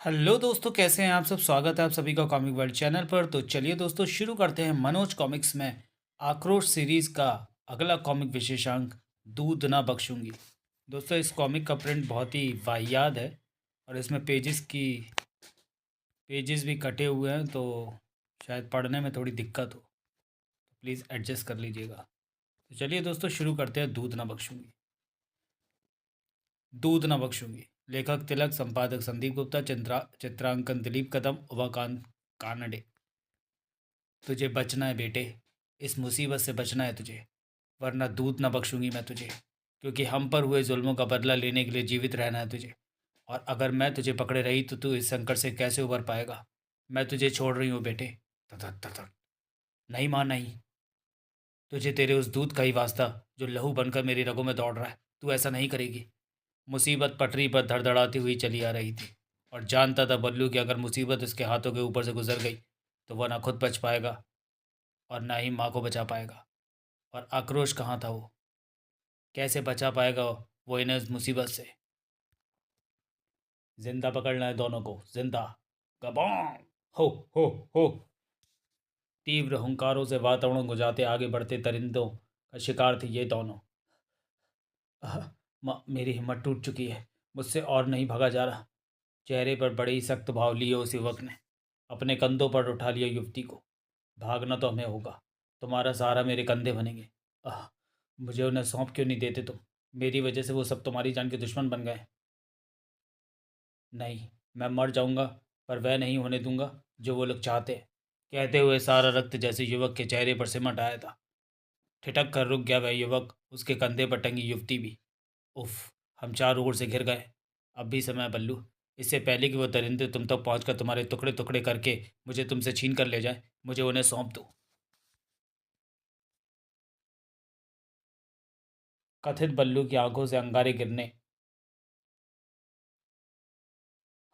Hello दोस्तों, कैसे हैं आप सब। स्वागत है आप सभी का कॉमिक वर्ल्ड चैनल पर। तो चलिए दोस्तों, शुरू करते हैं मनोज कॉमिक्स में आक्रोश सीरीज का अगला कॉमिक विशेषांक, दूध ना बख्शूंगी। दोस्तों, इस कॉमिक का प्रिंट बहुत ही वाहियात है और इसमें पेजेस भी कटे हुए हैं, तो शायद पढ़ने में थोड़ी दिक्कत हो, तो प्लीज़ एडजस्ट कर लीजिएगा। तो चलिए दोस्तों, शुरू करते हैं दूध ना बख्शूंगी। दूध न बख्शूंगी। लेखक तिलक, संपादक संदीप गुप्ता, चित्रांकन दिलीप कदम, उमाकांत कानडे। तुझे बचना है बेटे, इस मुसीबत से बचना है तुझे, वरना दूध न बख्शूंगी मैं तुझे। क्योंकि हम पर हुए जुल्मों का बदला लेने के लिए जीवित रहना है तुझे। और अगर मैं तुझे पकड़े रही तो तू इस संकट से कैसे उबर पाएगा। मैं तुझे छोड़ रही हूँ बेटे। तथा तथा नहीं माँ नहीं। तुझे तेरे उस दूध का ही वास्ता जो लहू बनकर मेरी रगों में दौड़ रहा है। तू ऐसा नहीं करेगी। मुसीबत पटरी पर धड़धड़ाती हुई चली आ रही थी और जानता था बल्लू कि अगर मुसीबत उसके हाथों के ऊपर से गुजर गई तो वह ना खुद बच पाएगा और ना ही माँ को बचा पाएगा। और आक्रोश कहाँ था वो, कैसे बचा पाएगा वो इन्हें उस मुसीबत से। जिंदा पकड़ना है दोनों को, जिंदा। गबोंग। हो हो हो। तीव्र हुंकारों से वातावरण गुंजाते आगे बढ़ते परिंदों का शिकार थे ये दोनों। आह, मेरी हिम्मत टूट चुकी है, मुझसे और नहीं भागा जा रहा। चेहरे पर बड़े ही सख्त भाव लिए उस युवक ने अपने कंधों पर उठा लिया युवती को। भागना तो हमें होगा, तुम्हारा सहारा मेरे कंधे बनेंगे। आह, मुझे उन्हें सौंप क्यों नहीं देते तुम। मेरी वजह से वो सब तुम्हारी जान के दुश्मन बन गए। नहीं, मैं मर जाऊंगा, पर वह नहीं होने दूंगा जो वो लोग चाहते हैं। कहते हुए सारा रक्त जैसे युवक के चेहरे पर सिमट आया था। ठिठक कर रुक गया वह युवक, उसके कंधे पर टंगी युवती भी। उफ, हम चारों ओर से घिर गए। अब भी समय है बल्लू, इससे पहले कि वो दरिंदे तुम तक पहुंचकर तुम्हारे टुकड़े टुकड़े करके मुझे तुमसे छीन कर ले जाए, मुझे उन्हें सौंप दो। कथित बल्लू की आंखों से अंगारे गिरने।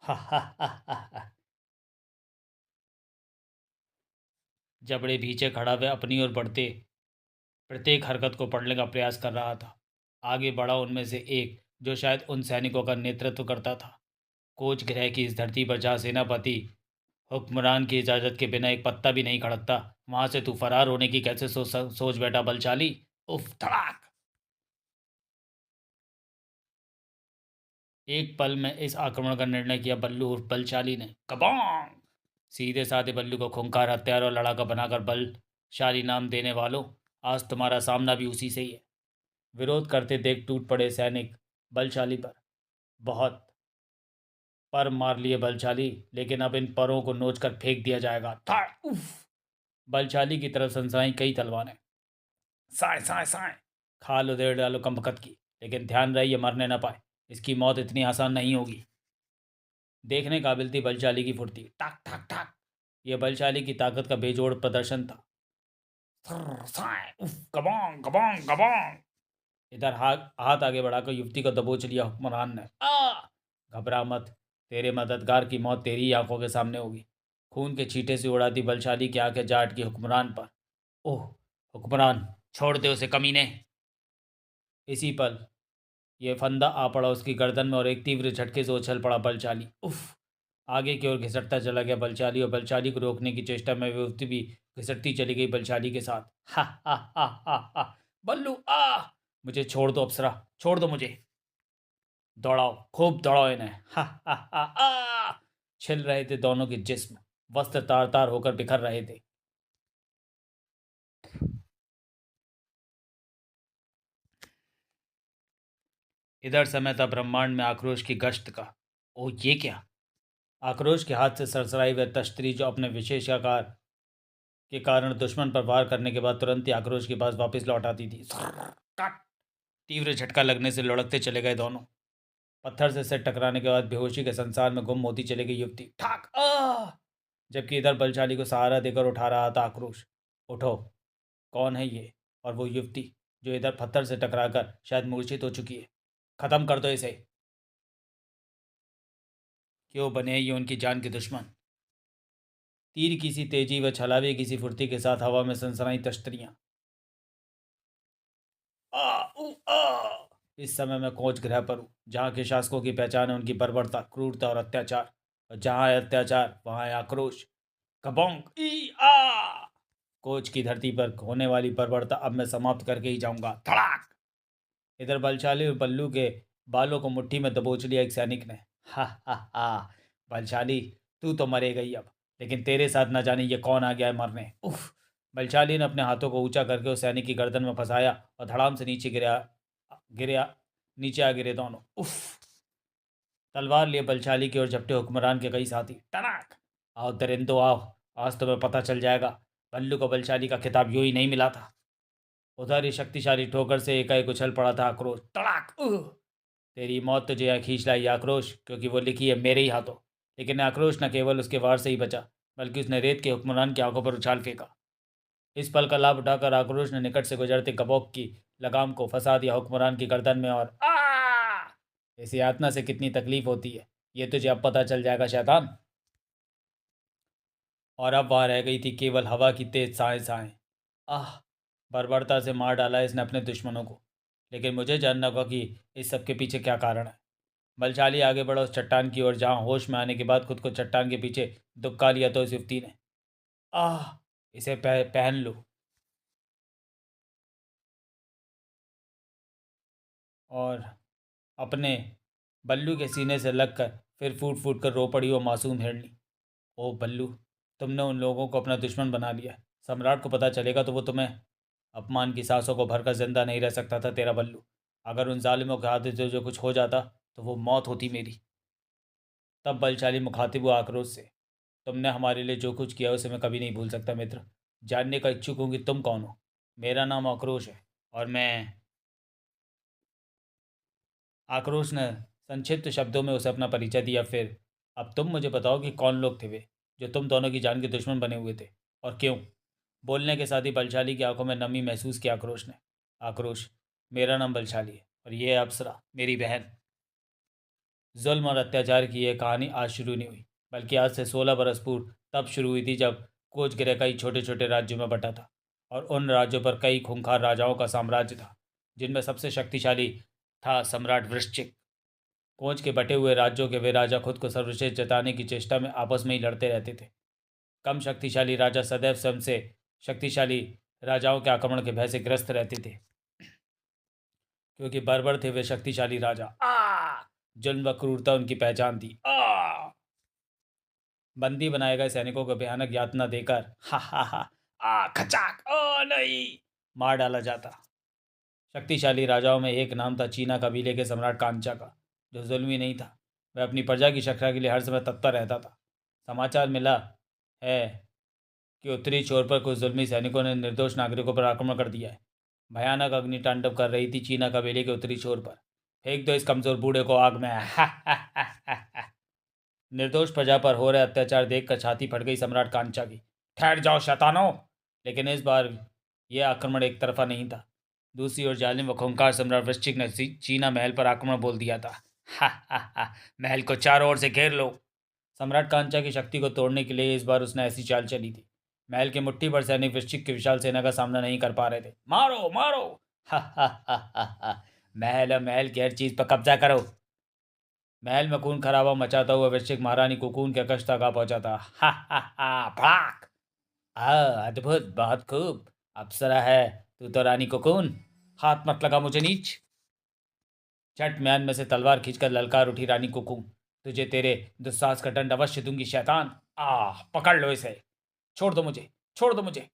हा हा हा हा हा। जबड़े पीछे खड़ा वह अपनी ओर बढ़ते प्रत्येक हरकत को पढ़ने का प्रयास कर रहा था। आगे बढ़ा उनमें से एक, जो शायद उन सैनिकों का नेतृत्व करता था। कोच ग्रह की इस धरती पर जहाँ सेनापति हुक्मरान की इजाज़त के बिना एक पत्ता भी नहीं खड़कता, वहां से तू फरार होने की कैसे सोच बैठा बलशाली। उफ, धड़ाक। एक पल में इस आक्रमण का निर्णय किया बल्लू उर्फ बलशाली ने। कबोंग। सीधे साधे बल्लू को खूंखार हत्यार और लड़ाका बनाकर बलशाली नाम देने वालों, आज तुम्हारा सामना भी उसी से ही है। विरोध करते देख टूट पड़े सैनिक बलशाली पर। बहुत पर मार लिए बलशाली, लेकिन अब इन परों को नोच कर फेंक दिया जाएगा। था उफ। बलशाली की तरफ सनसाई कई तलवारें। साए साए साए। खाल उधेड़ डालो कमबख्त की, लेकिन ध्यान रहे ये मरने न पाए। इसकी मौत इतनी आसान नहीं होगी। देखने काबिल थी बलशाली की फुर्ती। टाक टाक टाक। यह बलशाली की ताकत का बेजोड़ प्रदर्शन था। थर्र, साए, उफ, गबोंग गबोंग गबोंग। इधर हाथ हाथ आगे बढ़ाकर युवती को दबोच लिया हुक्मरान ने। घबरा मत, तेरे मददगार की मौत तेरी ही आंखों के सामने होगी। खून के छींटे से उड़ाती बलशाली की आंखें जा अटकी हुक्मरान पर। ओह, हुक्मरान, छोड़ दे उसे कमीने। इसी पल ये फंदा आ पड़ा उसकी गर्दन में और एक तीव्र झटके से उछल पड़ा बलशाली। उफ। आगे की ओर घिसटता चला गया बलशाली और बलशाली को रोकने की चेष्टा में युवती भी घिसटती चली गई बलशाली के साथ। हा हा हा हा हा। बल्लू आ। मुझे छोड़ दो अप्सरा, छोड़ दो मुझे। दौड़ाओ, खूब दौड़ाओ इन्हें। हा हा हा आ। छिल रहे थे दोनों के जिस्म, वस्त्र तार तार होकर बिखर रहे थे। इधर समय था ब्रह्मांड में आक्रोश की गश्त का। ओ ये क्या। आक्रोश के हाथ से सरसराई वह तश्तरी जो अपने विशेषाकार के कारण दुश्मन पर वार करने के बाद तुरंत ही आक्रोश के पास वापस लौट आती थी। कट। तीव्र झटका लगने से लुढ़कते चले गए दोनों। पत्थर से सिर टकराने के बाद बेहोशी के संसार में गुम होती चली गई युवती। ठाक आ। जबकि इधर बलशाली को सहारा देकर उठा रहा था आक्रोश। उठो। कौन है ये। और वो युवती जो इधर पत्थर से टकराकर शायद मूर्छित हो चुकी है। खत्म कर दो इसे। क्यों बने ये उनकी जान के दुश्मन। तीर की सी तेजी व छलावे की सी फुर्ती के साथ हवा में सनसनाई तश्तरियां। इस समय मैं कोच गृह पर हूँ, जहाँ के शासकों की पहचान है उनकी बर्बरता, क्रूरता और अत्याचार। और जहाँ है अत्याचार वहाँ है आक्रोश। कबोंग ई आ! कोच की धरती पर होने वाली बर्बरता अब मैं समाप्त करके ही जाऊंगा। धड़ाक! इधर बलशाली और बल्लू के बालों को मुट्ठी में दबोच लिया एक सैनिक ने। हा हा हा! बलशाली, तू तो मरेगा ही अब, लेकिन तेरे साथ न जाने ये कौन आ गया है मरने। उफ! बलशाली ने अपने हाथों को ऊंचा करके उस सैनिक की गर्दन में फंसाया और धड़ाम से नीचे गिरा नीचे आ गिरे दोनों। उफ! तलवार लिए बलशाली की ओर झपटे हुक्मरान के कई साथी। टनाक! आओ दरिंदो आओ, आज तुम्हें पता चल जाएगा, बल्लू को बलशाली का खिताब यूं ही नहीं मिला था। उधर ही शक्तिशाली ठोकर से एकाएक उछल पड़ा था आक्रोश। तड़ाक! तेरी मौत तुझे यहाँ खींच लाई आक्रोश, क्योंकि वो लिखी है मेरे ही हाथों। लेकिन आक्रोश न केवल उसके वार से ही बचा, बल्कि उसने रेत के हुक्मरान की आंखों पर उछाल फेंका। इस पल का लाभ उठाकर आक्रोश ने निकट से गुजरते कबोक की लगाम को फंसा दिया हुक्मरान की गर्दन में और इस यातना से कितनी तकलीफ होती है ये तुझे अब पता चल जाएगा शैतान। और अब वहाँ रह गई थी केवल हवा की तेज साएं साएं। आह! बर्बरता से मार डाला इसने अपने दुश्मनों को, लेकिन मुझे जानना होगा कि इस सब के पीछे क्या कारण है। बलशाली आगे बढ़ा उस चट्टान की ओर जहाँ होश में आने के बाद खुद को चट्टान के पीछे दुबका लिया तो इस युवती ने। आह! इसे पहन लो। और अपने बल्लू के सीने से लगकर फिर फूट फूट कर रो पड़ी वो मासूम हिरनी। ओ बल्लू, तुमने उन लोगों को अपना दुश्मन बना लिया। सम्राट को पता चलेगा तो वो तुम्हें अपमान की सांसों को भरकर जिंदा नहीं रह सकता था तेरा बल्लू। अगर उन जालिमों के हाथ से जो कुछ हो जाता तो वो मौत होती मेरी। तब बलशाली मुखातिब हुआ आक्रोश से। तुमने हमारे लिए जो कुछ किया उसे मैं कभी नहीं भूल सकता मित्र। जानने का इच्छुक हूँ कि तुम कौन हो। मेरा नाम आक्रोश है और मैं आक्रोश ने संक्षिप्त शब्दों में उसे अपना परिचय दिया। फिर अब तुम मुझे बताओ कि कौन लोग थे वे जो तुम दोनों की जान के दुश्मन बने हुए थे, और क्यों। बोलने के साथ ही बलशाली की आंखों में नमी महसूस की आक्रोश ने। आक्रोश, मेरा नाम बलशाली है और ये है अप्सरा मेरी बहन। जुल्म और अत्याचार की यह कहानी आज शुरू नहीं हुई, बल्कि आज से 16 बरस पूर्व तब शुरू हुई थी जब कोच गिरे कई छोटे छोटे राज्यों में बटा था, और उन राज्यों पर कई खूंखार राजाओं का साम्राज्य था, जिनमें सबसे शक्तिशाली था सम्राट वृश्चिक। कोच के बटे हुए राज्यों के वे राजा खुद को सर्वश्रेष्ठ जताने की चेष्टा में आपस में ही लड़ते रहते थे। कम शक्तिशाली राजा सदैव स्वयं से शक्तिशाली राजाओं के आक्रमण के भय से ग्रस्त रहते थे, क्योंकि बर्बर थे वे शक्तिशाली राजा। जुल्म व क्रूरता उनकी पहचान थी। बंदी बनाए गए सैनिकों को भयानक यातना देकर हा हा हा खचाक ओ नहीं मार डाला जाता। शक्तिशाली राजाओं में एक नाम था चीना कबीले के सम्राट कांचा का, जो जुल्मी नहीं था। वह अपनी प्रजा की रक्षा के लिए हर समय तत्पर रहता था। समाचार मिला है कि उत्तरी छोर पर कुछ जुल्मी सैनिकों ने निर्दोष नागरिकों पर आक्रमण कर दिया है। भयानक अग्नि तांडव कर रही थी चीना कबीले के उत्तरी छोर पर। फेंक दो इस कमजोर बूढ़े को आग में। निर्दोष प्रजा पर हो रहे अत्याचार देखकर छाती फट गई सम्राट कांचा की। ठहर जाओ शैतानों! लेकिन इस बार यह आक्रमण एक तरफा नहीं था। दूसरी ओर जालिम व खूंखार सम्राट वृश्चिक ने चीना महल पर आक्रमण बोल दिया था। महल को चारों ओर से घेर लो। सम्राट कांचा की शक्ति को तोड़ने के लिए इस बार उसने ऐसी चाल चली थी। महल के मुट्ठी भर सैनिक वृश्चिक की विशाल सेना का सामना नहीं कर पा रहे थे। मारो मारो! महल और महल की हर चीज पर कब्जा करो। महल में खून खराबा मचाता हुआ वृश्चिक महारानी कुकून के कष्ट तक आ पहुंचा था। भड़ाक! अद्भुत, बहुत खूब। अप्सरा है तू तो रानी कुकून। हाथ मत लगा मुझे नीच। झट म्यान में से तलवार खींचकर ललकार उठी रानी कुकून। तुझे तेरे दुस्साहस का दंड अवश्य दूंगी शैतान। पकड़ लो इसे। छोड़ दो मुझे, छोड़ दो मुझे।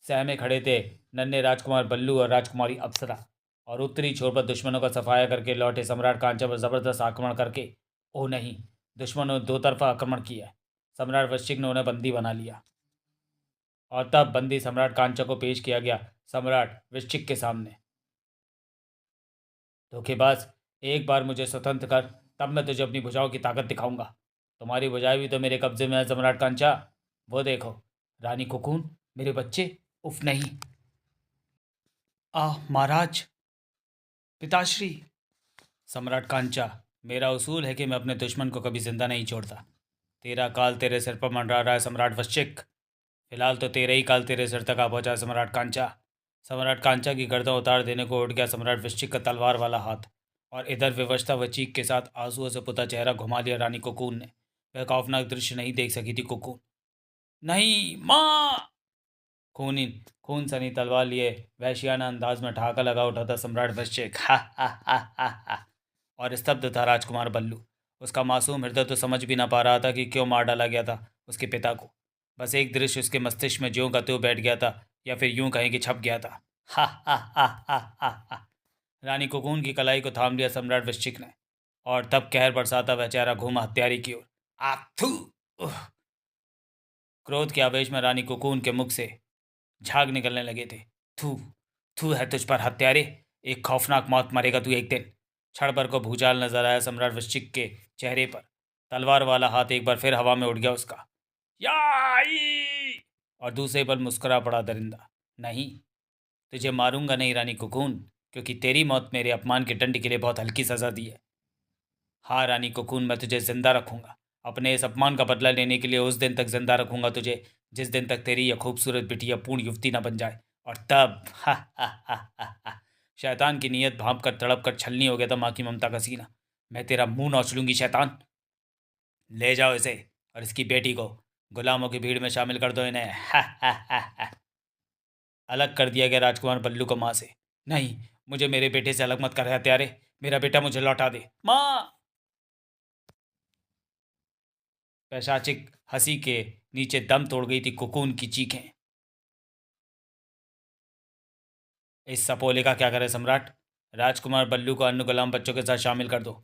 सहमे खड़े थे नन्हे राजकुमार बल्लू और राजकुमारी अप्सरा, और उत्तरी छोर पर दुश्मनों का सफाया करके लौटे सम्राट कांचा पर जबरदस्त आक्रमण करके। ओ नहीं, दुश्मनों ने दो तरफा आक्रमण किया। सम्राट वृश्चिक ने उन्हें बंदी बना लिया, और तब बंदी सम्राट कांचा को पेश किया गया सम्राट वृश्चिक के सामने। धोखेबाज, एक बार मुझे स्वतंत्र कर, तब मैं तुझे अपनी भुजाओं की ताकत दिखाऊंगा। तुम्हारी भुजाएं भी तो मेरे कब्जे में है सम्राट कांचा। वो देखो रानी कुकून, मेरे बच्चे। उफ नहीं। महाराज, पिताश्री। सम्राट कांचा, मेरा उसूल है कि मैं अपने दुश्मन को कभी जिंदा नहीं छोड़ता। तेरा काल तेरे सिर पर मंडरा रहा है सम्राट वृश्चिक। फिलहाल तो तेरे ही काल तेरे सिर तक आ पहुंचा सम्राट कांचा। सम्राट कांचा की गर्दन उतार देने को उठ गया सम्राट वृश्चिक का तलवार वाला हाथ, और इधर विवशता व चीख के साथ आंसुओं से पुता चेहरा घुमा लिया रानी कुकून ने। वह खौफनाक दृश्य नहीं देख सकी थी कुकून। नहीं माँ! खून सनी तलवार लिए वहशियाना अंदाज में ठहाका लगा उठा था सम्राट वृश्चिक। हा हा हा हा हा। और स्तब्ध था राजकुमार बल्लू। उसका मासूम हृदय तो समझ भी ना पा रहा था कि क्यों मार डाला गया था उसके पिता को। बस एक दृश्य उसके मस्तिष्क में ज्यों का त्यों बैठ गया था, या फिर यूं कहें कि छप गया था। हा हा हा हा हा हा। रानी कोकून की कलाई को थाम लिया सम्राट वृश्चिक ने, और तब कहर बरसाता वह चेहरा घूमा हत्यारे की ओर। आथू! उह! क्रोध के आवेश में रानी कोकून के मुख से झाग निकलने लगे थे। थू! थू है तुझ पर हत्यारे! एक खौफनाक मौत मरेगा तू एक दिन। क्षण भर को भूचाल नजर आया सम्राट वृश्चिक के चेहरे पर। तलवार वाला हाथ एक बार फिर हवा में उड़ गया उसका। याई! और दूसरे पल मुस्कुरा पड़ा दरिंदा। नहीं, तुझे मारूंगा नहीं रानी कुकून, क्योंकि तेरी मौत मेरे अपमान के दंड के लिए बहुत हल्की सजा दी है। हाँ रानी कोकून, मैं तुझे जिंदा रखूंगा। अपने इस अपमान का बदला लेने के लिए उस दिन तक जिंदा रखूंगा तुझे जिस दिन तक तेरी यह खूबसूरत बिटिया पूर्ण युवती ना बन जाए। और तब हा हा हा हा हा। शैतान की नीयत भांप कर तड़प कर छलनी हो गया था माँ की ममता का सीना। मैं तेरा मुंह नोच लूंगी शैतान। ले जाओ इसे और इसकी बेटी को गुलामों की भीड़ में शामिल कर दो इन्हें। हा हा हा हा। अलग कर दिया गया राजकुमार बल्लू को माँ से। नहीं, मुझे मेरे बेटे से अलग मत कर हत्यारे। मेरा बेटा मुझे लौटा दे माँ। पैशाचिक हंसी के नीचे दम तोड़ गई थी कुकून की चीखें। इस सपोले का क्या करे सम्राट? राजकुमार बल्लू को अन्य गुलाम बच्चों के साथ शामिल कर दो।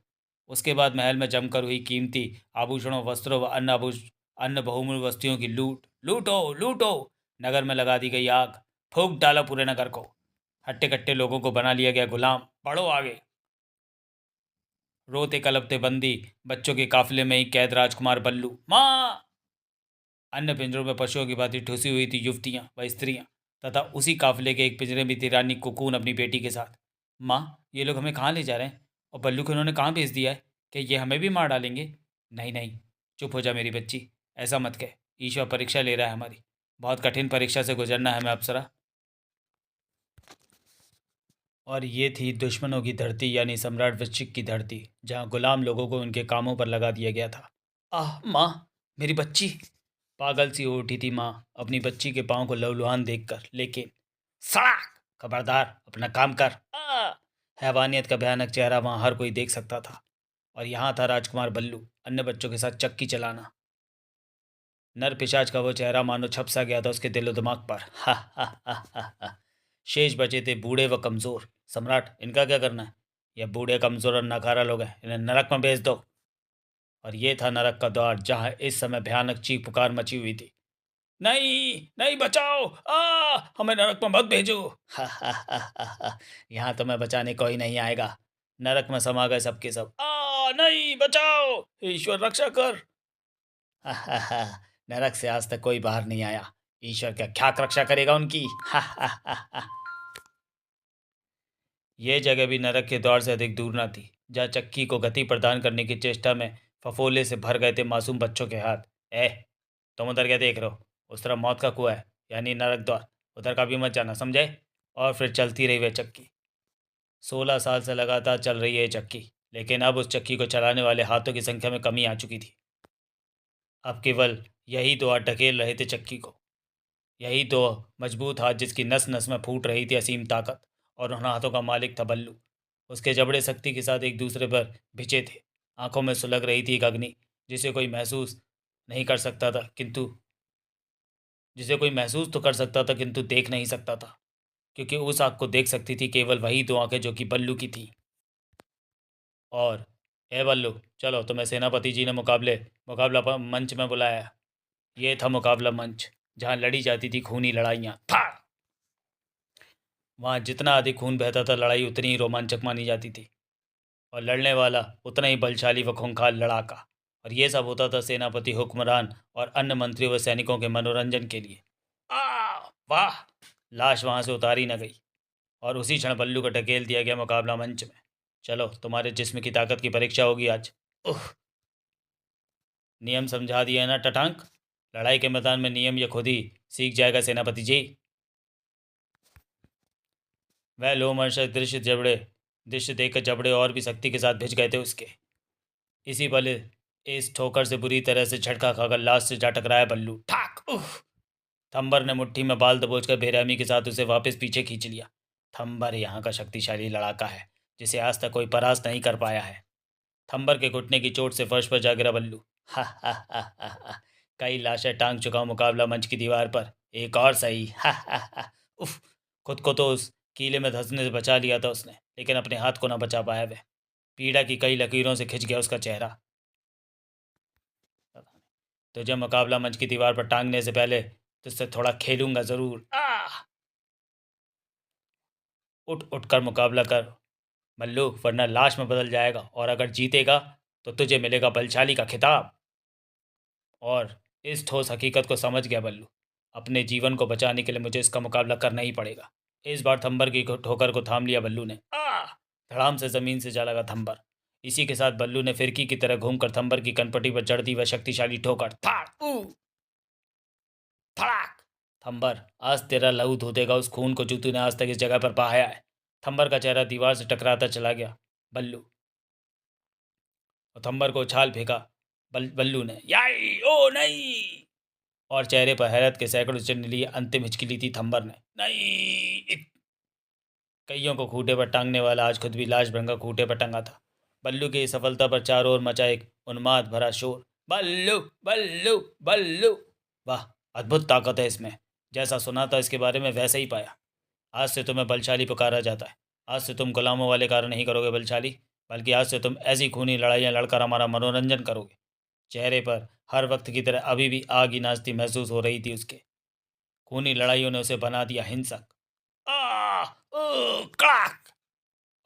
उसके बाद महल में जमकर हुई कीमती आभूषणों, वस्त्रों व अन्य बहुमूल्य वस्तुओं की लूट। लूटो लूटो! नगर में लगा दी गई आग। फूंक डाला पूरे नगर को। हट्टे कट्टे लोगों को बना लिया गया गुलाम। बढ़ो आगे। रोते कलपते बंदी बच्चों के काफिले में ही कैद राजकुमार बल्लू। माँ! अन्य पिंजरों में पशुओं की भांति ठुसी हुई थी युवतियां व स्त्रियां, तथा उसी काफिले के एक पिंजरे में थी रानी कुकून अपनी बेटी के साथ। माँ, ये लोग हमें कहाँ ले जा रहे हैं? और बल्लू को इन्होंने कहाँ भेज दिया है? कि ये हमें भी मार डालेंगे? नहीं नहीं, चुप हो जा मेरी बच्ची। ऐसा मत कह। ईश्वर परीक्षा ले रहा है हमारी। बहुत कठिन परीक्षा से गुजरना है हमें अप्सरा। और ये थी दुश्मनों की धरती, यानी सम्राट वृश्चिक की धरती, जहाँ गुलाम लोगों को उनके कामों पर लगा दिया गया था। आह माँ, मेरी बच्ची! पागल सी हो उठी थी माँ अपनी बच्ची के पाँव को लहूलुहान देखकर। लेकिन सड़क! खबरदार, अपना काम कर। हैवानियत का भयानक चेहरा वहाँ हर कोई देख सकता था। और यहाँ था राजकुमार बल्लू अन्य बच्चों के साथ चक्की चलाना। नर पिशाच का वो चेहरा मानो छप सा गया था उसके दिलो दिमाग पर। हा हा हा हा हा। शेष बचे थे बूढ़े व कमज़ोर। सम्राट, इनका क्या करना है? ये बूढ़े कमज़ोर और नकारा लोग हैं, इन्हें नरक में भेज दो। और ये था नरक का द्वार, जहाँ इस समय भयानक चीख पुकार मची हुई थी। नहीं नहीं, बचाओ! हमें नरक में मत भेजो। हा हा हा हा हा। यहाँ तो मैं बचाने कोई नहीं आएगा। नरक में समा गए सबके सब। नहीं, बचाओ! ईश्वर रक्षा कर। हा हा हा। नरक से आज तक कोई बाहर नहीं आया। ईश्वर क्या रक्षा करेगा उनकी? हा हा हा हा। ये जगह भी नरक के द्वार से अधिक दूर न थी, जहाँ चक्की को गति प्रदान करने की चेष्टा में फफोले से भर गए थे मासूम बच्चों के हाथ। ए, तुम उधर क्या देख रहे हो? उस तरफ मौत का कुआं है, यानी नरक द्वार। उधर का भी मत जाना, समझे? और फिर चलती रही वह चक्की। 16 साल से लगातार चल रही है ये चक्की, लेकिन अब उस चक्की को चलाने वाले हाथों की संख्या में कमी आ चुकी थी। अब केवल यही दो हाथ ढकेल रहे थे चक्की को। यही तो मजबूत हाथ जिसकी नस नस में फूट रही थी असीम ताकत। और उन हाथों का मालिक था बल्लू। उसके जबड़े शक्ति के साथ एक दूसरे पर भिचे थे। आंखों में सुलग रही थी एक अग्नि, जिसे कोई महसूस नहीं कर सकता था, किंतु जिसे कोई महसूस तो कर सकता था किंतु देख नहीं सकता था, क्योंकि उस आग को देख सकती थी केवल वही दो आंखें जो कि बल्लू की थी। और ए बल्लू, चलो, तुम्हें सेनापति जी ने मंच में बुलाया। ये था मुकाबला मंच, जहाँ लड़ी जाती थी खूनी लड़ाइयाँ। वहाँ जितना अधिक खून बहता था, लड़ाई उतनी ही रोमांचक मानी जाती थी, और लड़ने वाला उतना ही बलशाली व खूंखार लड़ाका। और ये सब होता था सेनापति, हुक्मरान और अन्य मंत्री व सैनिकों के मनोरंजन के लिए। वाह! लाश वहाँ से उतारी न गई, और उसी क्षण बल्लू को ढकेल दिया गया मुकाबला मंच में। चलो, तुम्हारे जिस्म की ताकत की परीक्षा होगी आज। उह! नियम समझा दिया है ना टटांक? लड़ाई के मैदान में नियम ये खुद ही सीख जाएगा सेनापति जी। वह लोमहर्षक दृश्य देखकर जबड़े और भी सख्ती के साथ भिज गए थे उसके। इसी पल इस ठोकर से बुरी तरह से झटका खाकर लाश से जा टकराया बल्लू। ठाक! उफ! थंबर ने मुट्ठी में बाल दबोचकर बेरहमी के साथ उसे वापस पीछे खींच लिया। थंबर यहाँ का शक्तिशाली लड़ाका है, जिसे आज तक कोई परास्त नहीं कर पाया है। थंबर के घुटने की चोट से फर्श पर जा गिरा बल्लू। हा हा हा हा हा। कई लाशें टांग चुका हूं मुकाबला मंच की दीवार पर, एक और सही। हा हा हा। उफ! खुद को तो उस कीले में धंसने से बचा लिया था उसने, लेकिन अपने हाथ को ना बचा पाया वह। पीड़ा की कई लकीरों से खिंच गया उसका चेहरा। तुझे मुकाबला मंच की दीवार पर टांगने से पहले तुझसे थोड़ा खेलूंगा जरूर। उठ उठ कर मुकाबला कर मल्लू, वरना लाश में बदल जाएगा, और अगर जीतेगा तो तुझे मिलेगा बलशाली का खिताब। और इस ठोस हकीकत को समझ गया बल्लू। अपने जीवन को बचाने के लिए मुझे इसका मुकाबला करना ही पड़ेगा। इस बार थंबर की ठोकर को थाम लिया बल्लू ने। धड़ाम से जमीन से जा लगा थंबर। इसी के साथ बल्लू ने फिरकी की तरह घूमकर थंबर की कनपटी पर जड़ दी वह शक्तिशाली ठोकर। थड़ाक! थंबर, आज तेरा लहू धोतेगा उस खून को जो तूने आज तक इस जगह पर बहाया है। थंबर का चेहरा दीवार से टकराता चला गया बल्लू, और थंबर को उछाल फेंका बल्लू ने। याई! ओ नहीं! और चेहरे पर हैरत के सैकड़ों चिन्ह लिए अंतिम हिचकी ली थी थंबर ने। नहीं! कईयों को खूंटे पर टांगने वाला आज खुद भी लाश भंगा खूंटे पर टंगा था। बल्लू की सफलता पर चारों ओर मचा एक उन्माद भरा शोर। बल्लू! बल्लू! बल्लू! वाह, अद्भुत ताकत है इसमें। जैसा सुना था इसके बारे में वैसे ही पाया। आज से तुम्हें बलशाली पुकारा जाता है। आज से तुम गुलामों वाले कार्य नहीं करोगे बलशाली, बल्कि आज से तुम ऐसी खूनी लड़ाइयाँ लड़कर हमारा मनोरंजन करोगे। चेहरे पर हर वक्त की तरह अभी भी आग ही नाचती महसूस हो रही थी उसके। खूनी लड़ाइयों ने उसे बना दिया हिंसक। कड़ाक!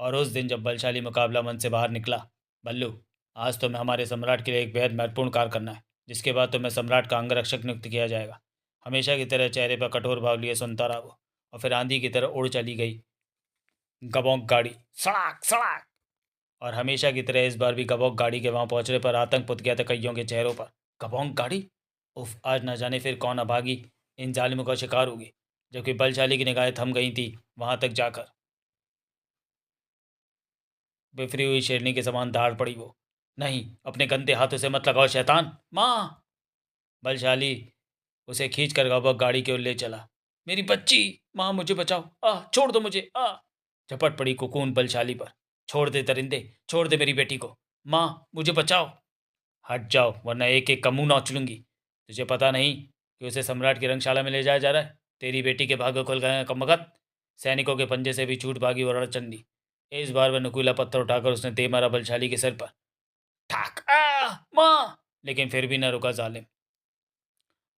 और उस दिन जब बलशाली मुकाबला मन से बाहर निकला, बल्लू, आज तो मैं हमारे सम्राट के लिए एक बेहद महत्वपूर्ण कार्य करना है, जिसके बाद तुम्हें सम्राट का अंगरक्षक नियुक्त किया जाएगा। हमेशा की तरह चेहरे पर कठोर भाव लिए सुनता रहा वो, और फिर आंधी की तरह उड़ चली गई गबोंक गाड़ी। सड़ाक सड़ाक! और हमेशा की तरह इस बार भी गबोंक गाड़ी के वहां पहुंचने पर आतंक पुत गया था कईयों के चेहरों पर। गबोंक गाड़ी? उफ! आज न जाने फिर कौन अभागी इन जालिमों का शिकार होगी। जबकि बलशाली की निगाहें थम गई थी वहां तक जाकर। बिफरी हुई शेरनी के समान दाड़ पड़ी वो। नहीं, अपने गंदे हाथों से मत लगाओ शैतान। माँ! बलशाली उसे खींच कर गबक गाड़ी की ओर ले चला। मेरी बच्ची! माँ, मुझे बचाओ! छोड़ दो मुझे! झपट पड़ी कुकून बलशाली पर। छोड़ दे दरिंदे, छोड़ दे मेरी बेटी को। माँ, मुझे बचाओ! हट जाओ, वरना एक एक का मुंह नोच लूंगी। तुझे पता नहीं कि उसे सम्राट की रंगशाला में ले जाया जा रहा है? तेरी बेटी के भाग्य खुल गए हैं कमबख्त। सैनिकों के पंजे से भी छूट भागी और अड़चन दी। इस बार वह नुकीला पत्थर उठाकर उसने दे मारा बलशाली के सिर पर। ठाक! माँ! लेकिन फिर भी न रुका जालिम।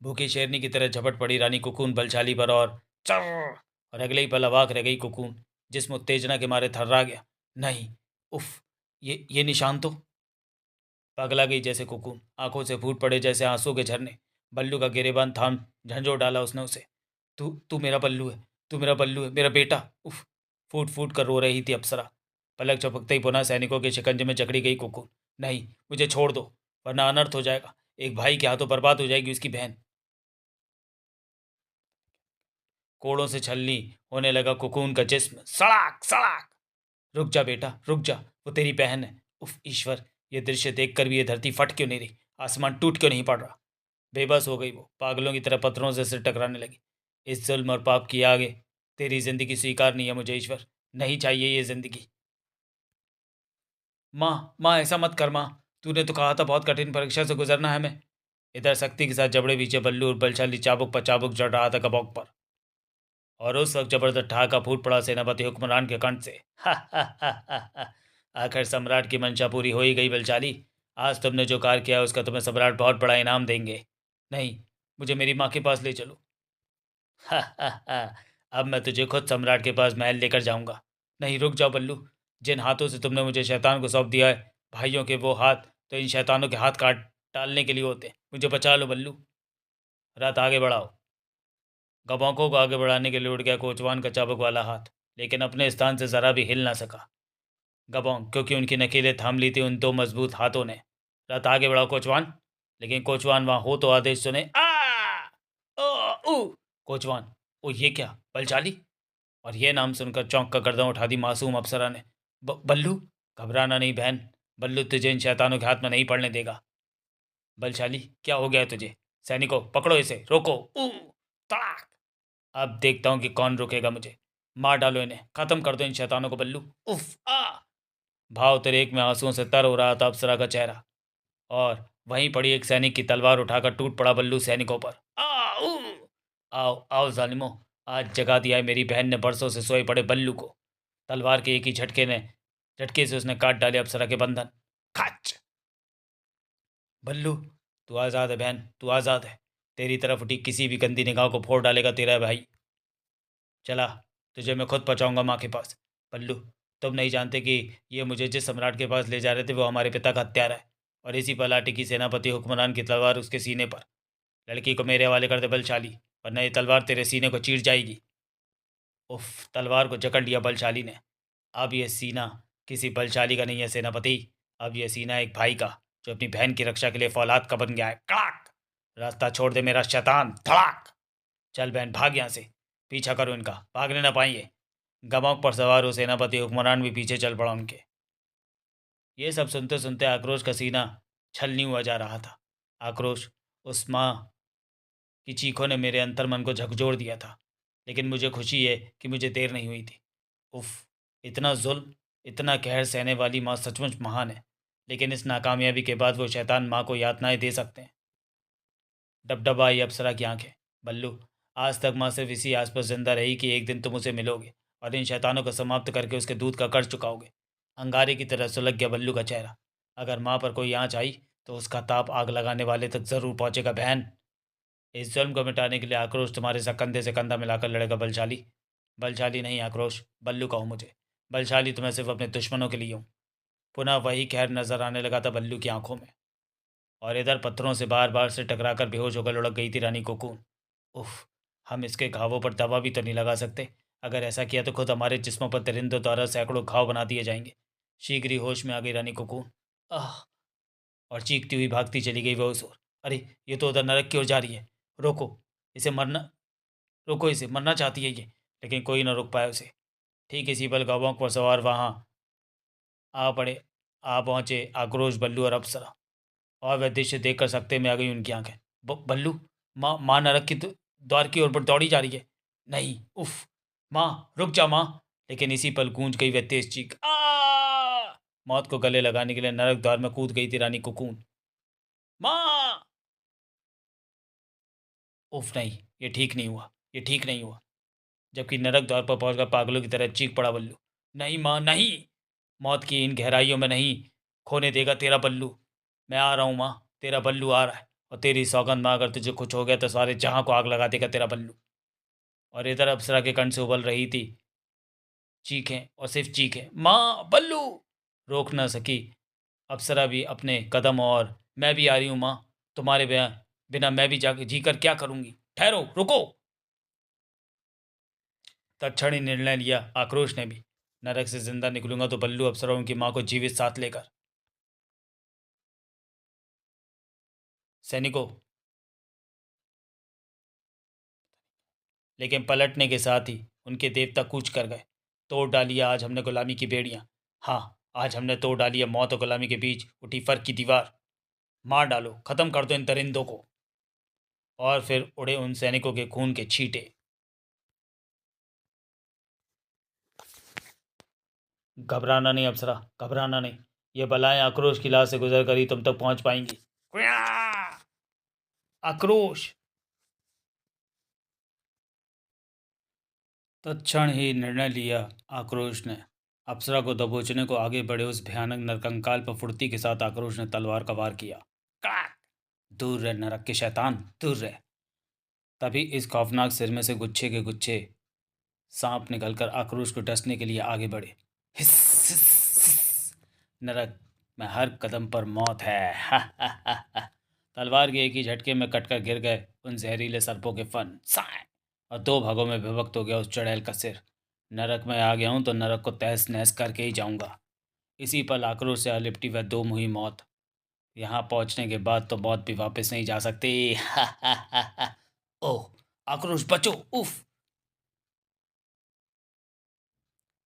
भूखी शेरनी की तरह झपट पड़ी रानी कुकून बलशाली पर, और चर! और अगले ही पल अवाक रह गई कुकून, जिसमें उत्तेजना के मारे थर्रा गया। नहीं! उफ! ये निशान तो। पगला गई जैसे कुकून, आंखों से फूट पड़े जैसे आंसू के झरने। बल्लू का गिरेबान थाम झंझोड़ डाला उसने उसे। तू तू मेरा बल्लू है, तू मेरा बल्लू है, मेरा बेटा। उफ! फूट फूट कर रो रही थी अप्सरा। पलक झपकते ही पुनः सैनिकों के शिकंजे में जकड़ी गई कुकून। नहीं, मुझे छोड़ दो, वरना अनर्थ हो जाएगा। एक भाई के हाथों बर्बाद हो जाएगी उसकी बहन। कोड़ों से छलनी होने लगा कुकून का जिस्म। सड़ाक सड़ाक! रुक जा बेटा, रुक जा, वो तेरी बहन है। उफ ईश्वर! ये दृश्य देखकर भी ये धरती फट क्यों नहीं रही, आसमान टूट क्यों नहीं पड़ रहा। बेबस हो गई वो, पागलों की तरह पत्थरों से सिर टकराने लगी। इस जुल्म और पाप की आगे तेरी जिंदगी स्वीकार नहीं है मुझे ईश्वर। नहीं चाहिए ये जिंदगी। माँ, माँ, ऐसा मत कर माँ। तूने तो कहा था बहुत कठिन परीक्षा से गुजरना है हमें। इधर शक्ति के साथ जबड़े पीछे बल्लू और बलशाली चाबुक पर चाबुक जड़ रहा था कबौक पर। और उस वक्त जबरदस्त ठहाका फूट पड़ा सेनापति हुक्मरान के कंठ से। हा हा हा हा हा! आखिर सम्राट की मंशा पूरी हो ही गई बलशाली। आज तुमने जो कार्य किया उसका तुम्हें सम्राट बहुत बड़ा इनाम देंगे। नहीं, मुझे मेरी माँ के पास ले चलो। हा हा हा! अब मैं तुझे खुद सम्राट के पास महल लेकर जाऊंगा। नहीं, रुक जाओ बल्लू। जिन हाथों से तुमने मुझे शैतान को सौंप दिया है, भाइयों के वो हाथ तो इन शैतानों के हाथ काट डालने के लिए होते हैं। मुझे बचा लो बल्लू। रात आगे बढ़ाओ। गवाकों को आगे बढ़ाने के लिए उठ गया कोचवान का चाबुक वाला हाथ, लेकिन अपने स्थान से जरा भी हिल ना सका गबोंग, क्योंकि उनकी नकेलें थाम ली थी उन दो मजबूत हाथों ने। रथ आगे बढ़ाओ कोचवान। लेकिन कोचवान वहां हो तो आदेश सुने। कोचवान! ओ ये क्या, बलशाली! और ये नाम सुनकर चौंक कर गर्दन उठा दी मासूम अप्सरा ने। बल्लू! घबराना नहीं बहन, बल्लू तुझे इन शैतानों के हाथ में नहीं पड़ने देगा। बलशाली, क्या हो गया है तुझे? सैनिकों, पकड़ो इसे, रोको। तड़ाक। अब देखता हूँ कि कौन रोकेगा मुझे। मार डालो इन्हें, खत्म कर दो इन शैतानों को बल्लू। उफ आ। भाव तरेक में आंसुओं से तर हो रहा था अप्सरा का चेहरा, और वहीं पड़ी एक सैनिक की तलवार उठाकर टूट पड़ा बल्लू सैनिकों पर। आ ऊ। आओ आओ जालिमो, आज जगा दिया है मेरी बहन ने बरसों से सोए पड़े बल्लू को। तलवार के एक ही झटके से उसने काट डाले अप्सरा के बंधन। खच। बल्लू, तू आज़ाद है बहन, तू आज़ाद है। तेरी तरफ उठी किसी भी गंदी निगाह को फोड़ डालेगा तेरा भाई। चला, तुझे मैं खुद पहुंचाऊंगा माँ के पास। बल्लू, तुम नहीं जानते कि ये मुझे जिस सम्राट के पास ले जा रहे थे वो हमारे पिता का हत्यारा है, और इसी पलाटी की सेनापति हुक्मरान की तलवार उसके सीने पर। लड़की को मेरे हवाले कर दे बलशाली, वरना ये तलवार तेरे सीने को चीर जाएगी। उफ, तलवार को जकड़ लिया बलशाली ने। अब यह सीना किसी बलशाली का नहीं है सेनापति, अब यह सीना एक भाई का, जो अपनी बहन की रक्षा के लिए फौलाद का बन गया है। कड़ाक। रास्ता छोड़ दे मेरा शैतान। धड़ाक। चल बहन, भाग यहाँ से, पीछा करो इनका, भागने ना पाएंगे। गमक पर सवार हो सेनापति हुक्मरान भी पीछे चल पड़ा उनके। ये सब सुनते सुनते आक्रोश का सीना छलनी हुआ जा रहा था। आक्रोश, उस माँ की चीखों ने मेरे अंतर्मन को झकझोर दिया था, लेकिन मुझे खुशी है कि मुझे देर नहीं हुई थी। उफ, इतना जुल्म, इतना कहर सहने वाली माँ सचमुच महान है, लेकिन इस नाकामयाबी के बाद वो शैतान माँ को यातनाएं दे सकते हैं। डबडबा आई अप्सरा की आंखें। बल्लू, आज तक माँ सिर्फ इसी आस पास जिंदा रही कि एक दिन तुम उसे मिलोगे और इन शैतानों को समाप्त करके उसके दूध का कर्ज चुकाओगे। अंगारे की तरह सुलग गया बल्लू का चेहरा। अगर माँ पर कोई आँच आई तो उसका ताप आग लगाने वाले तक जरूर पहुंचेगा बहन। इस जुल्म को मिटाने के लिए आक्रोश तुम्हारे साथ कंधे से कंधा मिलाकर लड़ेगा बलशाली। बलशाली नहीं आक्रोश, बल्लू कहूँ मुझे। बलशाली तो मैं सिर्फ अपने दुश्मनों के लिए हूँ। पुनः वही कहर नजर आने लगा था बल्लू की आंखों में, और इधर पत्थरों से बार बार से टकराकर बेहोश होकर लुढ़क गई थी रानी कोकून। उफ, हम इसके घावों पर दवा भी तो नहीं लगा सकते। अगर ऐसा किया तो खुद हमारे जिस्मों पर दरिंदों द्वारा सैकड़ों घाव बना दिए जाएंगे। शीघ्र ही होश में आ गई रानी कोकून। आह, और चीखती हुई भागती चली गई वो उस ओर। अरे, ये तो उधर नरक की ओर जा रही है। रोको, इसे मरना रोको, इसे मरना चाहती है ये। लेकिन कोई न रोक पाया उसे। ठीक इसी पल गौवों पर सवार वहाँ आ पड़े आ पहुंचे आक्रोश, बल्लू और अप्सरा, और वह दृश्य देखकर सकते में आ गई उनकी आंखें। बल्लू, माँ, माँ नरक की द्वार की ओर पर दौड़ी जा रही है। नहीं, उफ, माँ, रुक जा माँ। लेकिन इसी पल गूंज गई वह तेज चीख। मौत को गले लगाने के लिए नरक द्वार में कूद गई थी रानी कोकून। माँ। उफ नहीं, ये ठीक नहीं हुआ, ये ठीक नहीं हुआ। जबकि नरक द्वार पर पहुंचकर पागलों की तरह चीख पड़ा बल्लू। नहीं माँ, नहीं, मौत की इन गहराइयों में नहीं खोने देगा तेरा बल्लू। मैं आ रहा हूँ माँ, तेरा बल्लू आ रहा है, और तेरी सौगंध माँ, अगर तुझे कुछ हो गया तो सारे जहां को आग लगा देगा तेरा बल्लू। और इधर अप्सरा के कंठ से उबल रही थी चीखें, और सिर्फ चीखें, माँ, बल्लू। रोक न सकी अप्सरा भी अपने कदम, और मैं भी आ रही हूँ माँ, तुम्हारे बिना मैं भी जाकर जी कर क्या करूँगी। ठहरो, रुको। तत्क्षण ही निर्णय लिया आक्रोश ने भी। नरक से जिंदा निकलूंगा तो बल्लू अप्सरा उनकी माँ को जीवित साथ लेकर। सैनिकों, लेकिन पलटने के साथ ही उनके देवता कूच कर गए। तोड़ डाली है आज हमने गुलामी की बेड़ियां। हाँ, आज हमने तोड़ डाली है मौत और गुलामी के बीच उठी फर्क की दीवार। मार डालो, खत्म कर दो इन दरिंदों को। और फिर उड़े उन सैनिकों के खून के छींटे। घबराना नहीं अप्सरा, घबराना नहीं। ये बलाएं आक्रोश की लाश से गुजर कर ही तुम तक पहुंच पाएंगी। आक्रोश। तत्क्षण ही निर्णय लिया आक्रोश ने। अप्सरा को दबोचने को आगे बढ़े उस भयानक नरकंकाल पर फुर्ती के साथ आक्रोश ने तलवार का वार किया। कड़ाक! दूर रह नरक के शैतान, दूर रह। तभी इस खौफनाक सिर में से गुच्छे के गुच्छे सांप निकलकर आक्रोश को डसने के लिए आगे बढ़े। हिस, हिस, हिस। नरक में हर कदम पर मौत है। हा, हा, हा, हा। तलवार के एक ही झटके में कटकर गिर गए उन जहरीले सर्पों के फन। साए! और दो भागों में विभक्त हो गया उस चुड़ैल का सिर। नरक में आ गया हूं तो नरक को तहस नहस करके ही जाऊंगा। इसी पल आक्रोश से लिपटी वह दो मुही मौत। यहाँ पहुंचने के बाद तो मौत भी वापस नहीं जा सकती। हा, हा, हा, हा। ओह, आक्रोश बचो, उफ।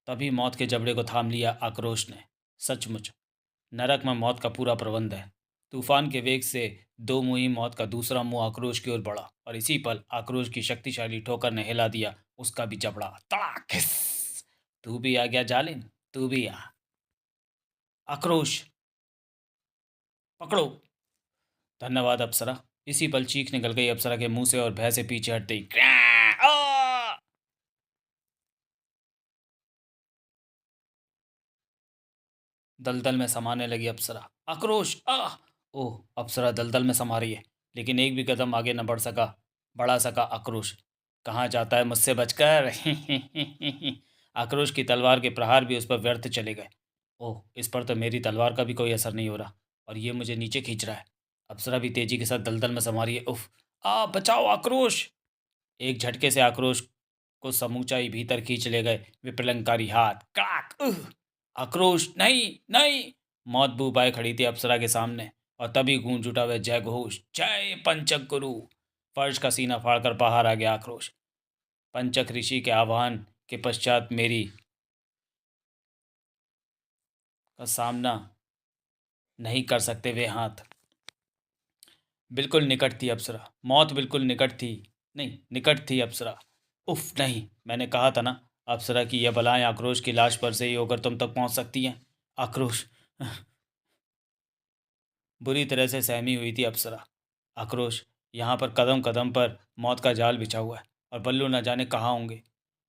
तभी मौत के जबड़े को थाम लिया आक्रोश ने। सचमुच नरक में मौत का पूरा प्रबंध है। तूफान के वेग से दो मुही मौत का दूसरा मुंह आक्रोश की ओर बढ़ा और इसी पल आक्रोश की शक्तिशाली ठोकर ने हिला दिया उसका भी जबड़ा। तड़ाक! हिस! तू भी आ गया जालिम, तू भी आ। आक्रोश पकड़ो। धन्यवाद अप्सरा। इसी पल चीख निकल गई अप्सरा के मुंह से और भय से पीछे हटते ही "क्र्यां! आ!" दलदल में समाने लगी अप्सरा। आक्रोश! आह! ओह! अप्सरा दलदल में समा रही है, लेकिन एक भी कदम आगे न बढ़ा सका आक्रोश। कहाँ जाता है मुझसे बचकर? आक्रोश की तलवार के प्रहार भी उस पर व्यर्थ चले गए। ओह! इस पर तो मेरी तलवार का भी कोई असर नहीं हो रहा और ये मुझे नीचे खींच रहा है। अप्सरा भी तेजी के साथ दलदल में समा रही है। उफ! बचाओ आक्रोश! एक झटके से आक्रोश को समूचा ही भीतर खींच ले गए विप्रलंकारी हाथ। कड़ाक! आक्रोश! नहीं, नहीं! मौत बूबाए खड़ी थी अप्सरा के सामने और तभी गूंज उठा वह जय घोष। जय पंचक गुरु! फर्श का सीना फाड़कर बाहर आ गया आक्रोश। पंचक ऋषि के आह्वान के पश्चात मेरी का सामना नहीं कर सकते वे हाथ। बिल्कुल निकट थी अप्सरा। मौत बिल्कुल निकट थी। नहीं, निकट थी अप्सरा। उफ! नहीं, मैंने कहा था ना, अप्सरा की यह बलाएं आक्रोश की लाश पर से ही होकर तुम तक पहुंच सकती हैं। आक्रोश बुरी तरह से सहमी हुई थी अप्सरा। आक्रोश, यहाँ पर कदम कदम पर मौत का जाल बिछा हुआ है और बल्लू न जाने कहाँ होंगे।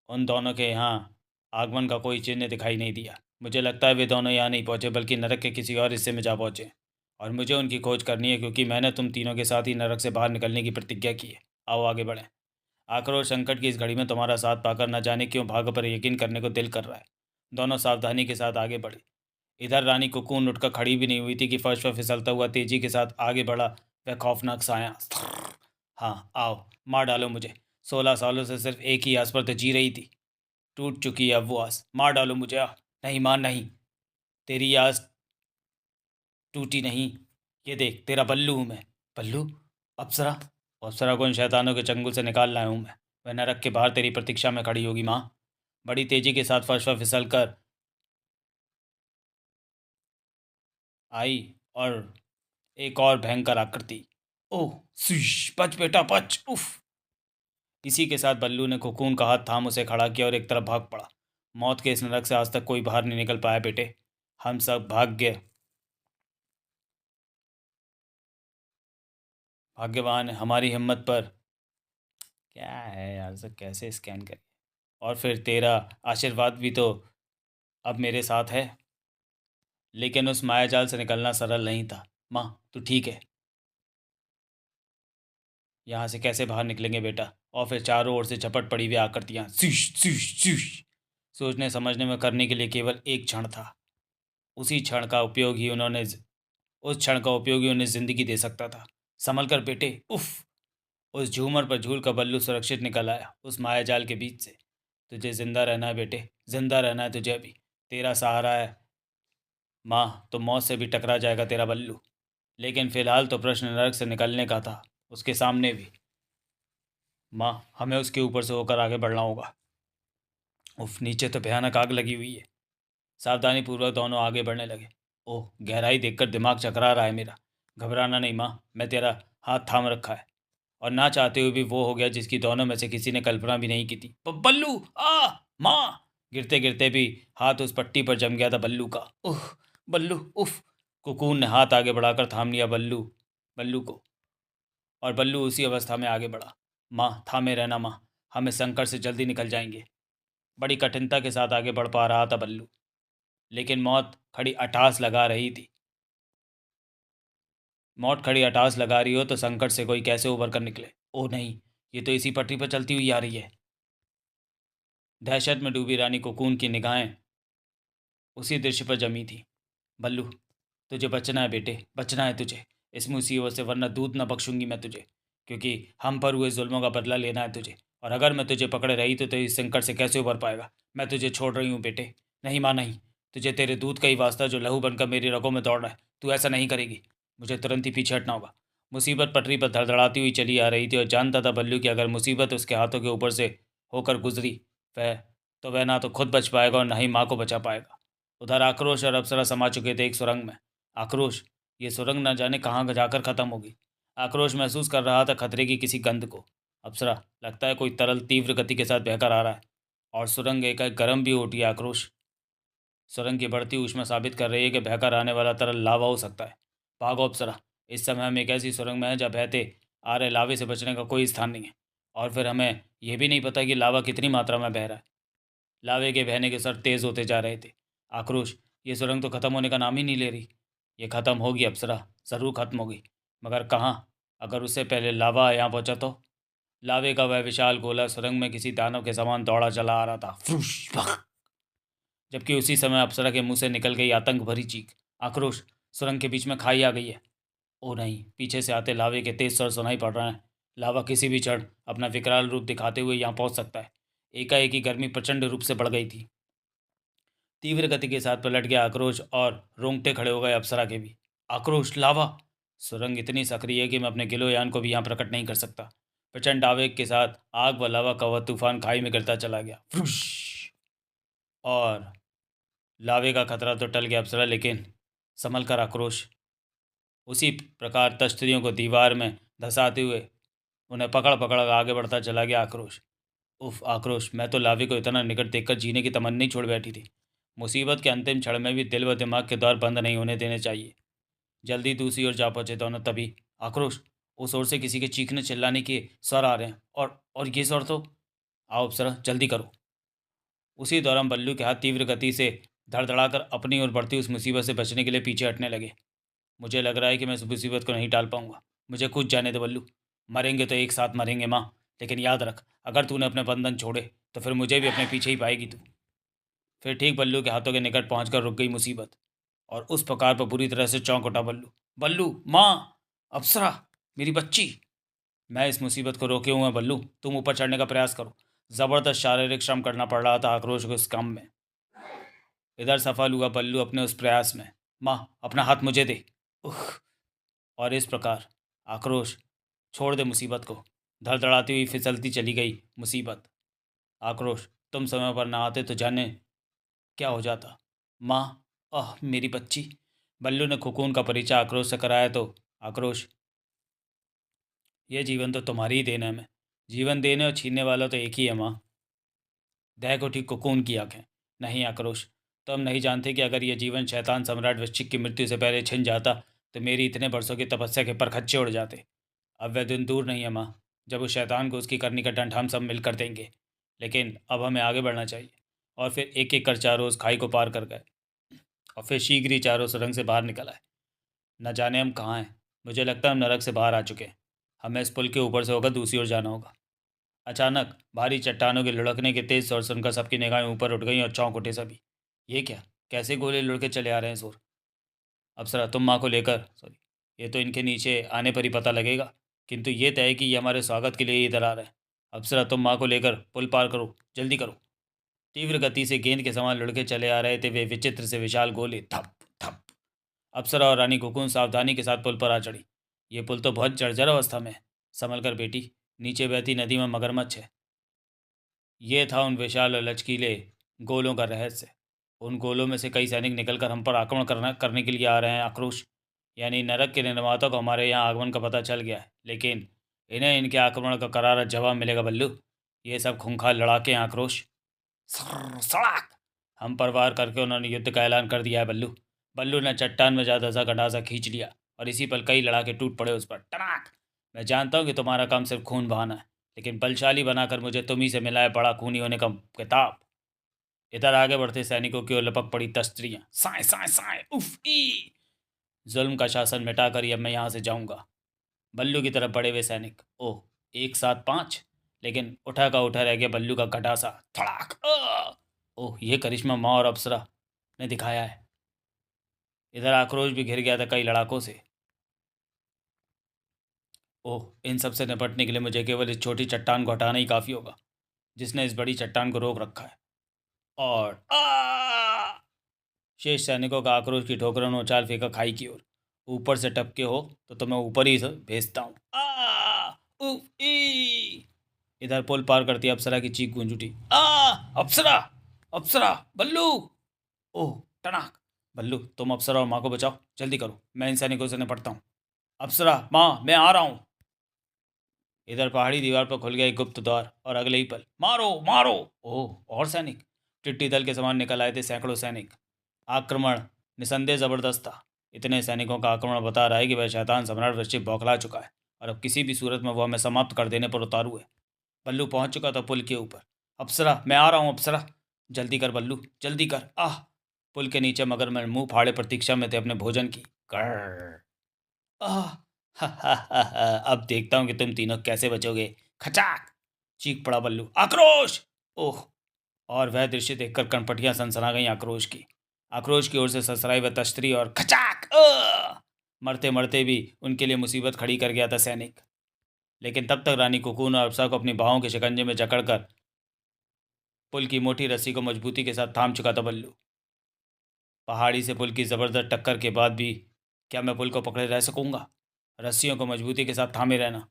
उन दोनों के यहाँ आगमन का कोई चिन्ह दिखाई नहीं दिया। मुझे लगता है वे दोनों यहाँ नहीं पहुँचे बल्कि नरक के किसी और हिस्से में जा पहुँचे और मुझे उनकी खोज करनी है क्योंकि मैंने तुम तीनों के साथ ही नरक से बाहर निकलने की प्रतिज्ञा की है। आओ आगे बढ़ें। आक्रोश संकट की इस घड़ी में तुम्हारा साथ पाकर न जाने क्यों भाग्य पर यकीन करने को दिल कर रहा है। दोनों सावधानी के साथ आगे बढ़े। इधर रानी कुकून उठकर खड़ी भी नहीं हुई थी कि फर्श पर फिसलता हुआ तेजी के साथ आगे बढ़ा वह खौफनाक साया। हाँ, आओ, मार डालो मुझे। 16 सालों से सिर्फ एक ही आस पर तो जी रही थी। टूट चुकी है अब वो आस। मार डालो मुझे। नहीं मां, नहीं, तेरी आस टूटी नहीं। ये देख, तेरा बल्लू हूँ मैं। बल्लू? अप्सरा? अप्सरा को इन शैतानों के चंगुल से निकाल लाया हूँ मैं। वह नरक के बाहर तेरी प्रतीक्षा में खड़ी होगी माँ। बड़ी तेजी के साथ फर्श पर फिसल कर आई और एक और भयंकर आकृति। ओह! शीश! बच बेटा बच! उफ! इसी के साथ बल्लू ने कोकून का हाथ थाम उसे खड़ा किया और एक तरफ भाग पड़ा। मौत के इस नरक से आज तक कोई बाहर नहीं निकल पाया बेटे। हम सब भाग्यवान हैं। हमारी हिम्मत पर क्या है यार, सब कैसे स्कैन करें। और फिर तेरा आशीर्वाद भी तो अब मेरे साथ है। लेकिन उस मायाजाल से निकलना सरल नहीं था। माँ, तू ठीक है? यहाँ से कैसे बाहर निकलेंगे बेटा? और फिर चारों ओर से झपट पड़ी हुई आकृतियाँ। शीश शीश शीश! सोचने समझने में करने के लिए केवल एक क्षण था। उसी क्षण का उपयोग ही उन्होंने उस क्षण का उपयोग ही उन्हें जिंदगी दे सकता था। संभल कर बेटे। उफ! उस झूमर पर झूल कर बल्लू सुरक्षित निकल आया उस मायाजाल के बीच से। तुझे जिंदा रहना है बेटे, जिंदा रहना है तुझे अभी। तेरा सहारा है माँ, तो मौत से भी टकरा जाएगा तेरा बल्लू। लेकिन फिलहाल तो प्रश्न नरक से निकलने का था, उसके सामने भी। माँ, हमें उसके ऊपर से होकर आगे बढ़ना होगा। उफ! नीचे तो भयानक आग लगी हुई है। सावधानी पूर्वक दोनों आगे बढ़ने लगे। ओह! गहराई देखकर दिमाग चकरा रहा है मेरा। घबराना नहीं माँ, मैं तेरा हाथ थाम रखा है और ना चाहते हुए भी वो हो गया जिसकी दोनों में से किसी ने कल्पना भी नहीं की थी। बल्लू! माँ! गिरते गिरते भी हाथ उस पट्टी पर जम गया था बल्लू का। उह! बल्लू! उफ! कुकून ने हाथ आगे बढ़ाकर थाम लिया बल्लू बल्लू को और बल्लू उसी अवस्था में आगे बढ़ा। माँ, थामे रहना माँ, हम इस संकट से जल्दी निकल जाएंगे। बड़ी कठिनता के साथ आगे बढ़ पा रहा था बल्लू, लेकिन मौत खड़ी अटास लगा रही हो तो संकट से कोई कैसे उबर कर निकले। ओह नहीं, ये तो इसी पटरी पर चलती हुई आ रही है। दहशत में डूबी रानी कोकून की निगाहें उसी दृश्य पर जमी थी। बल्लू, तुझे बचना है बेटे, बचना है तुझे इस मुसीबत से, वरना दूध न बख्शूंगी मैं तुझे, क्योंकि हम पर हुए जुल्मों का बदला लेना है तुझे। और अगर मैं तुझे पकड़े रही तो इस संकट से कैसे उबर पाएगा। मैं तुझे छोड़ रही हूँ बेटे। नहीं माँ, नहीं, तुझे तेरे दूध का ही वास्ता जो लहू बनकर मेरी रगों में दौड़ रहा है। तू ऐसा नहीं करेगी। मुझे तुरंत ही पीछे हटना होगा। मुसीबत पटरी पर धड़धड़ाती हुई चली आ रही थी और जानता था बल्लू कि अगर मुसीबत उसके हाथों के ऊपर से होकर गुजरी वह वह ना तो खुद बच पाएगा और ना ही माँ को बचा पाएगा। उधर आक्रोश और अप्सरा समा चुके थे एक सुरंग में। आक्रोश, ये सुरंग न जाने कहाँ जाकर ख़त्म होगी। आक्रोश महसूस कर रहा था खतरे की किसी गंध को। अप्सरा, लगता है कोई तरल तीव्र गति के साथ बहकर आ रहा है और सुरंग एकाएक गर्म भी उठी है। आक्रोश, सुरंग की बढ़ती ऊष्मा साबित कर रही है कि बहकर आने वाला तरल लावा हो सकता है। भागो अप्सरा, इस समय हम एक ऐसी सुरंग में हैं जहाँ बहते आ रहे लावे से बचने का कोई स्थान नहीं है। और फिर हमें यह भी नहीं पता कि लावा कितनी मात्रा में बह रहा है। लावे के बहने के सर तेज होते जा रहे थे। आक्रोश, ये सुरंग तो खत्म होने का नाम ही नहीं ले रही। ये खत्म होगी अप्सरा, ज़रूर खत्म होगी, मगर कहाँ? अगर उससे पहले लावा यहाँ पहुँचा तो? लावे का वह विशाल गोला सुरंग में किसी दानव के समान दौड़ा चला आ रहा था। फुश, भख। जबकि उसी समय अप्सरा के मुंह से निकल गई आतंक भरी चीख। आक्रोश, सुरंग के बीच में खाई आ गई है। ओ नहीं, पीछे से आते लावे के तेज स्वर सुनाई पड़ रहे हैं। लावा किसी भी क्षण अपना विकराल रूप दिखाते हुए यहाँ पहुँच सकता है। एकाएक ही गर्मी प्रचंड रूप से बढ़ गई थी। तीव्र गति के साथ पलट गया आक्रोश और रोंगटे खड़े हो गए अप्सरा के भी। आक्रोश, लावा! सुरंग इतनी सक्रिय है कि मैं अपने गिलोयान को भी यहाँ प्रकट नहीं कर सकता। प्रचंड आवेग के साथ आग व लावा का वह तूफान खाई में गिरता चला गया। फुश! और लावे का खतरा तो टल गया अप्सरा, लेकिन संभल कर आक्रोश। उसी प्रकार तश्तरियों को दीवार में धंसाते हुए उन्हें पकड़ पकड़ आगे बढ़ता चला गया आक्रोश। उफ आक्रोश, मैं तो लावे को इतना निकट देखकर जीने की तमन्ना ही छोड़ बैठी थी। मुसीबत के अंतिम क्षण में भी दिल व दिमाग के द्वार बंद नहीं होने देने चाहिए। जल्दी दूसरी ओर जा पहुंचे दोनों। तभी आक्रोश, उस ओर से किसी के चीखने चिल्लाने के स्वर आ रहे हैं। और ये स्वर तो, आओ अप्सरा, जल्दी करो। उसी दौरान बल्लू के हाथ तीव्र गति से धड़धड़ाकर अपनी ओर बढ़ती उस मुसीबत से बचने के लिए पीछे हटने लगे। मुझे लग रहा है कि मैं इस मुसीबत को नहीं टाल पाऊंगा। मुझे कुछ जाने दे बल्लू। मरेंगे तो एक साथ मरेंगे माँ, लेकिन याद रख, अगर तूने अपने बंधन छोड़े तो फिर मुझे भी अपने पीछे ही पाएगी तू। फिर ठीक बल्लू के हाथों के निकट पहुंचकर रुक गई मुसीबत और उस प्रकार पर बुरी तरह से चौंक उठा बल्लू। बल्लू, माँ! अप्सरा, मेरी बच्ची! मैं इस मुसीबत को रोके हुए हैं बल्लू, तुम ऊपर चढ़ने का प्रयास करो। ज़बरदस्त शारीरिक श्रम करना पड़ रहा था आक्रोश को इस काम में। इधर सफल हुआ बल्लू अपने उस प्रयास में। माँ, अपना हाथ मुझे दे। उह! और इस प्रकार आक्रोश, छोड़ दे मुसीबत को। धड़धड़ाती हुई फिसलती चली गई मुसीबत। आक्रोश, तुम समय पर ना आते तो जाने क्या हो जाता। माँ, आह मेरी बच्ची! बल्लू ने खुकून का परिचय आक्रोश से कराया तो आक्रोश, यह जीवन तो तुम्हारी ही देन है। मैं जीवन देने और छीनने वाला तो एक ही है माँ। दह को ठीक कुकून की आंखें। नहीं आक्रोश, तुम नहीं जानते कि अगर यह जीवन शैतान सम्राट वृश्चिक की मृत्यु से पहले छिन जाता तो मेरी इतने बरसों की तपस्या के परखच्चे उड़ जाते। अब वह दिन दूर नहीं है माँ, जब उस शैतान को उसकी करनी का दंड हम सब मिलकर देंगे। लेकिन अब हमें आगे बढ़ना चाहिए। और फिर एक एक कर चारों उस खाई को पार कर गए और फिर शीघ्र ही चारों सुरंग से बाहर निकल आए। न जाने हम कहाँ हैं। मुझे लगता है हम नरक से बाहर आ चुके हैं। हमें इस पुल के ऊपर से होकर दूसरी ओर जाना होगा। अचानक भारी चट्टानों के लुढ़कने के तेज शोर सुनकर सबकी निगाहें ऊपर उठ गईं और चौंक उठे सभी। ये क्या? कैसे गोले लुढ़के चले आ रहे हैं जोर? अप्सरा, तुम माँ को लेकर, सॉरी, ये तो इनके नीचे आने पर ही पता लगेगा, किंतु ये तय है कि ये हमारे स्वागत के लिए ही इधर आ रहे हैं। अप्सरा, तुम माँ को लेकर पुल पार करो, जल्दी करो। तीव्र गति से गेंद के समान लुढ़के चले आ रहे थे वे विचित्र से विशाल गोले। थप थप। अप्सरा और रानी कोकून सावधानी के साथ पुल पर आ चढ़ी। ये पुल तो बहुत जर्जर अवस्था में है। संभल कर बेटी, नीचे बहती नदी में मगरमच्छ है। ये था उन विशाल और लचकीले गोलों का रहस्य। उन गोलों में से कई सैनिक निकलकर हम पर आक्रमण करने के लिए आ रहे हैं। आक्रोश, यानी नरक के निर्माता को हमारे यहाँ आगमन का पता चल गया है, लेकिन इन्हें इनके आक्रमण का करारा जवाब मिलेगा बल्लू। ये सब खूंखार लड़ाके हैं आक्रोश। सड़ाक! हम पर वार करके उन्होंने युद्ध का ऐलान कर दिया है बल्लू। बल्लू ने चट्टान में जाता सा गंडासा खींच लिया और इसी पर कई लड़ाके टूट पड़े उस पर। टनाक! मैं जानता हूँ कि तुम्हारा काम सिर्फ खून बहाना है, लेकिन बलशाली बनाकर मुझे तुम ही से मिला है बड़ा खूनी होने का किताब। इधर आगे बढ़ते सैनिकों की ओर लपक पड़ी तस्त्रियां। साए साए साए, उफ ई! जुल्म का शासन मिटाकर ही अब मैं यहाँ से जाऊंगा। बल्लू की तरफ बढ़े हुए सैनिक। ओह, एक साथ पांच! लेकिन उठा का उठा रह गया बल्लू का गटासा। धड़ाक! ओह, ये करिश्मा माँ और अप्सरा ने दिखाया है। इधर आक्रोश भी घिर गया था कई लड़ाकों से। ओह, इन सब से निपटने के लिए मुझे केवल इस छोटी चट्टान को हटाना ही काफ़ी होगा, जिसने इस बड़ी चट्टान को रोक रखा है। और शेष सैनिकों का आक्रोश की ठोकरों ने उछाल फेंका खाई की ओर। ऊपर से टपके हो तो मैं ऊपर ही भेजता हूँ। उफ ई! इधर पुल पार करती अप्सरा की चीख गूंज उठी। अप्सरा! अप्सरा! बल्लू! ओह, टनाक! बल्लू, तुम अप्सरा और माँ को बचाओ, जल्दी करो, मैं इन सैनिकों से निपटता हूँ। अप्सरा, माँ, मैं आ रहा हूँ। इधर पहाड़ी दीवार पर खुल गया एक गुप्त द्वार और अगले ही पल मारो मारो। ओह, और सैनिक! टिट्टी दल के समान निकल आए थे सैकड़ों सैनिक। आक्रमण निसंदेह जबरदस्त था। इतने सैनिकों का आक्रमण बता रहा है कि वह शैतान सम्राट वृश्चिक बौखला चुका है और अब किसी भी सूरत में वह हमें समाप्त कर देने पर उतारू है। बल्लू पहुंच चुका था पुल के ऊपर। अप्सरा, मैं आ रहा हूँ अप्सरा, जल्दी कर बल्लू, जल्दी कर। आह! पुल के नीचे मगर मैं मुंह फाड़े प्रतीक्षा में थे अपने भोजन की। कर आह! हा, हा, हा, हा, अब देखता हूँ कि तुम तीनों कैसे बचोगे। खचाक! चीख पड़ा बल्लू। आक्रोश! ओह! और वह दृश्य देखकर कनपटियां सनसना गईं आक्रोश की। आक्रोश की ओर से ससराई व तश्तरी और खचाक! मरते मरते भी उनके लिए मुसीबत खड़ी कर गया था सैनिक। लेकिन तब तक रानी कुकून और अप्सरा को अपनी बाहों के शिकंजे में जकड़कर पुल की मोटी रस्सी को मजबूती के साथ थाम चुका था बल्लू। पहाड़ी से पुल की ज़बरदस्त टक्कर के बाद भी क्या मैं पुल को पकड़े रह सकूंगा? रस्सियों को मजबूती के साथ थामे रहना।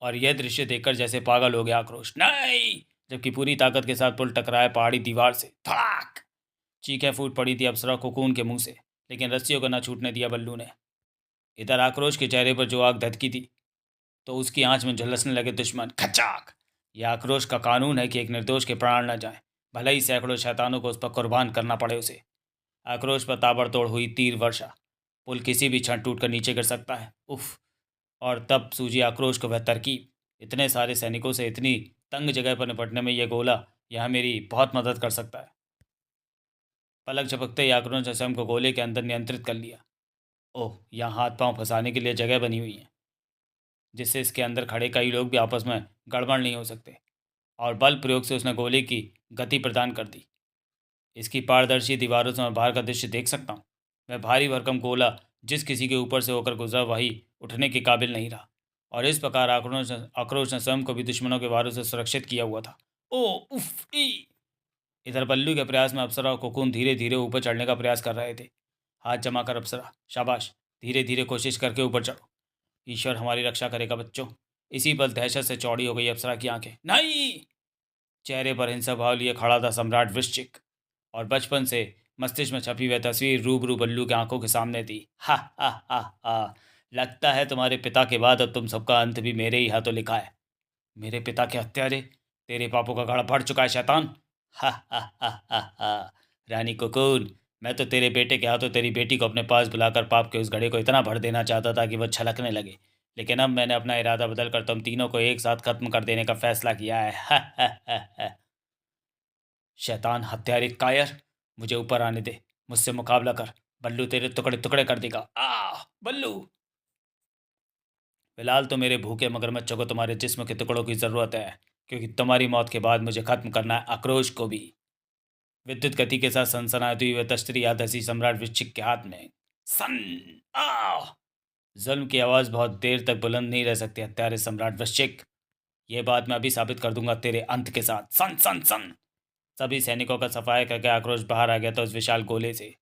और यह दृश्य देखकर जैसे पागल हो गया आक्रोश। नहीं! जबकि पूरी ताकत के साथ पुल टकराया पहाड़ी दीवार से। धड़ाक! चीखें फूट पड़ी थी अप्सरा कुकून के मुंह से, लेकिन रस्सियों को न छूटने दिया बल्लू ने। इधर आक्रोश के चेहरे पर जो आग धधकी थी, तो उसकी आंच में झुलसने लगे दुश्मन। खचाक! यह आक्रोश का कानून है कि एक निर्दोष के प्राण न जाए, भले ही सैकड़ों शैतानों को उस पर कुर्बान करना पड़े उसे। आक्रोश पर ताबड़तोड़ हुई तीर वर्षा। पुल किसी भी क्षण टूटकर नीचे गिर सकता है। उफ! और तब सूझी आक्रोश को वह तरकीब। इतने सारे सैनिकों से इतनी तंग जगह पर निपटने में यह गोला यह मेरी बहुत मदद कर सकता है। पलक झपकते ही आक्रोश ने स्वयं को गोले के अंदर नियंत्रित कर लिया। ओह, यहाँ हाथ पांव फंसाने के लिए जगह बनी हुई है, जिससे इसके अंदर खड़े कई लोग भी आपस में गड़बड़ नहीं हो सकते। और बल प्रयोग से उसने गोले की गति प्रदान कर दी। इसकी पारदर्शी दीवारों से मैं बाहर का दृश्य देख सकता हूँ। वह भारी भरकम गोला जिस किसी के ऊपर से होकर गुजरा वही उठने के काबिल नहीं रहा, और इस प्रकार आक्रोश ने स्वयं को भी दुश्मनों के वारों से सुरक्षित किया हुआ था। ओ उफ ई! इधर बल्लू के प्रयास में अप्सरा और कोकून धीरे धीरे ऊपर चढ़ने का प्रयास कर रहे थे। हाथ जमा कर अप्सरा, शाबाश, धीरे धीरे कोशिश करके ऊपर चढ़ो। ईश्वर हमारी रक्षा करेगा बच्चों। इसी पल दहशत से चौड़ी हो गई अप्सरा की आंखें। नहीं! चेहरे पर हिंसा भाव लिए खड़ा था सम्राट वृश्चिक, और बचपन से मस्तिष्क में छपी वह तस्वीर रूबरू बल्लू की आंखों के सामने थी। हा हा हा हा! लगता है तुम्हारे पिता के बाद अब तुम सबका अंत भी मेरे ही हाथों लिखा है। मेरे पिता के हत्यारे, तेरे पापों का घड़ा भर चुका है शैतान। हा हा हा हा हा! रानी कोकून, मैं तो तेरे बेटे के हाथों तेरी बेटी को अपने पास बुलाकर पाप के उस घड़े को इतना भर देना चाहता था कि वह छलकने लगे, लेकिन अब मैंने अपना इरादा बदल कर तुम तीनों को एक साथ खत्म कर देने का फैसला किया है। हा हा हा हा! शैतान, हत्यारे, कायर, मुझे ऊपर आने दे, मुझसे मुकाबला कर। बल्लू तेरे टुकड़े टुकड़े कर देगा। बल्लू! फिलहाल तो मेरे भूखे मगरमच्छों को तुम्हारे जिस्म के टुकड़ों की ज़रूरत है, क्योंकि तुम्हारी मौत के बाद मुझे खत्म करना है आक्रोश को भी। विद्युत गति के साथ सनसनाती हुई वह तश्तरी याद हसी सम्राट वृश्चिक के हाथ में। सन! आ! जुल्म की आवाज़ बहुत देर तक बुलंद नहीं रह सकती हत्यारे सम्राट वृश्चिक। ये बात मैं अभी साबित कर दूंगा तेरे अंत के साथ। सन सन सन! सभी सैनिकों का सफाया करके आक्रोश बाहर आ गया था उस विशाल गोले से।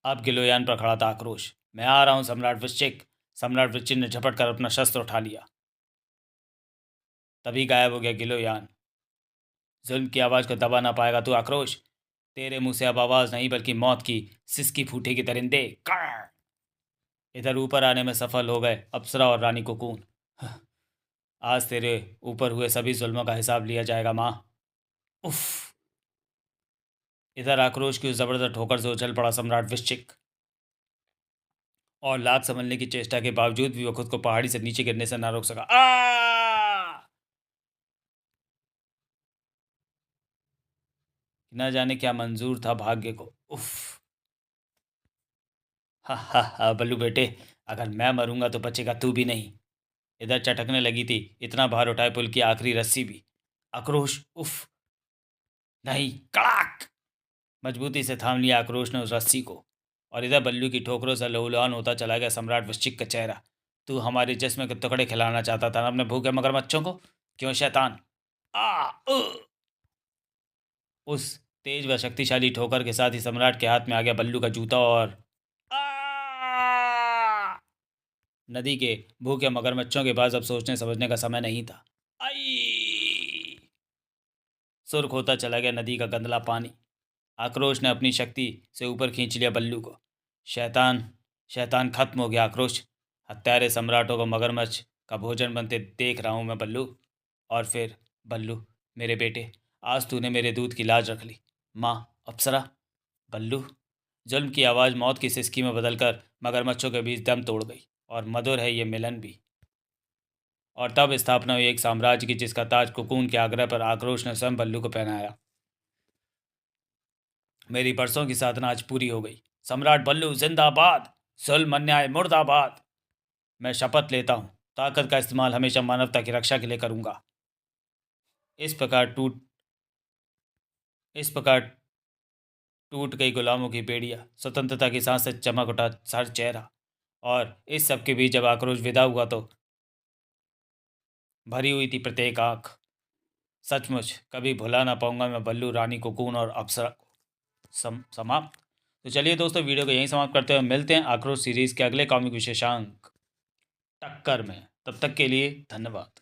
अब गिलोयान पर खड़ा था आक्रोश। मैं आ रहा हूं सम्राट वृश्चिक। सम्राट वृश्चिक ने झपट कर अपना शस्त्र उठा लिया। तभी गायब हो गया गिलोयान। जुल्म की आवाज़ को दबा ना पाएगा तू आक्रोश। तेरे मुंह से अब आवाज़ नहीं बल्कि मौत की सिसकी फूटेगी दरिंदे। कर्र! इधर ऊपर आने में सफल हो गए अप्सरा और रानी कोकून। आज तेरे ऊपर हुए सभी जुल्मों का हिसाब लिया जाएगा माँ। उफ! इधर आक्रोश की उस जबरदस्त ठोकर से उछल पड़ा सम्राट वृश्चिक, और लात संभलने की चेष्टा के बावजूद भी वो खुद को पहाड़ी से नीचे गिरने से ना रोक सका। न जाने क्या मंजूर था भाग्य को। उफ! हा हा हा! बल्लू बेटे, अगर मैं मरूंगा तो बचेगा तू भी नहीं। इधर चटकने लगी थी इतना भार उठाए पुल की आखिरी रस्सी भी। आक्रोश! उफ! नहीं! कड़ाक! मजबूती से थाम लिया आक्रोश ने उस रस्सी को, और इधर बल्लू की ठोकरों से लहूलुहान होता चला गया सम्राट वृश्चिक का चेहरा। तू हमारे जिस्म के टुकड़े खिलाना चाहता था ना अपने भूखे मगरमच्छों को? क्यों शैतान? आ उ! उस तेज व शक्तिशाली ठोकर के साथ ही सम्राट के हाथ में आ गया बल्लू का जूता, और आ! नदी के भूखे मगरमच्छों के पास अब सोचने समझने का समय नहीं था। आई! सुर्ख होता चला गया नदी का गंदला पानी। आक्रोश ने अपनी शक्ति से ऊपर खींच लिया बल्लू को। शैतान शैतान खत्म हो गया आक्रोश। हत्यारे सम्राटों को मगरमच्छ का भोजन बनते देख रहा हूँ मैं बल्लू। और फिर बल्लू मेरे बेटे, आज तूने मेरे दूध की लाज रख ली। माँ, अप्सरा। बल्लू। जुल्म की आवाज़ मौत की सिसकी में बदलकर मगरमच्छों के बीच दम तोड़ गई। और मधुर है ये मिलन भी। और तब स्थापना हुई एक साम्राज्य की जिसका ताज कुकून के आग्रह पर आक्रोश ने स्वयं बल्लू को पहनाया। मेरी बरसों की साधना आज पूरी हो गई। सम्राट बल्लू जिंदाबाद, जुल्म अन्याय मुर्दाबाद। मैं शपथ लेता हूँ, ताकत का इस्तेमाल हमेशा मानवता की रक्षा के लिए करूँगा। इस प्रकार टूट इस प्रकार टूट गई गुलामों की बेड़ियाँ, स्वतंत्रता की सांस से चमक उठा सर चेहरा। और इस सब के बीच जब आक्रोश विदा हुआ तो भरी हुई थी प्रत्येक आँख। सचमुच कभी भुला ना पाऊंगा मैं बल्लू, रानी कुकून और अप्सरा को। समाप्त। तो चलिए दोस्तों, वीडियो को यहीं समाप्त करते हुए मिलते हैं आक्रोश सीरीज़ के अगले कॉमिक विशेषांक टक्कर में। तब तक के लिए धन्यवाद।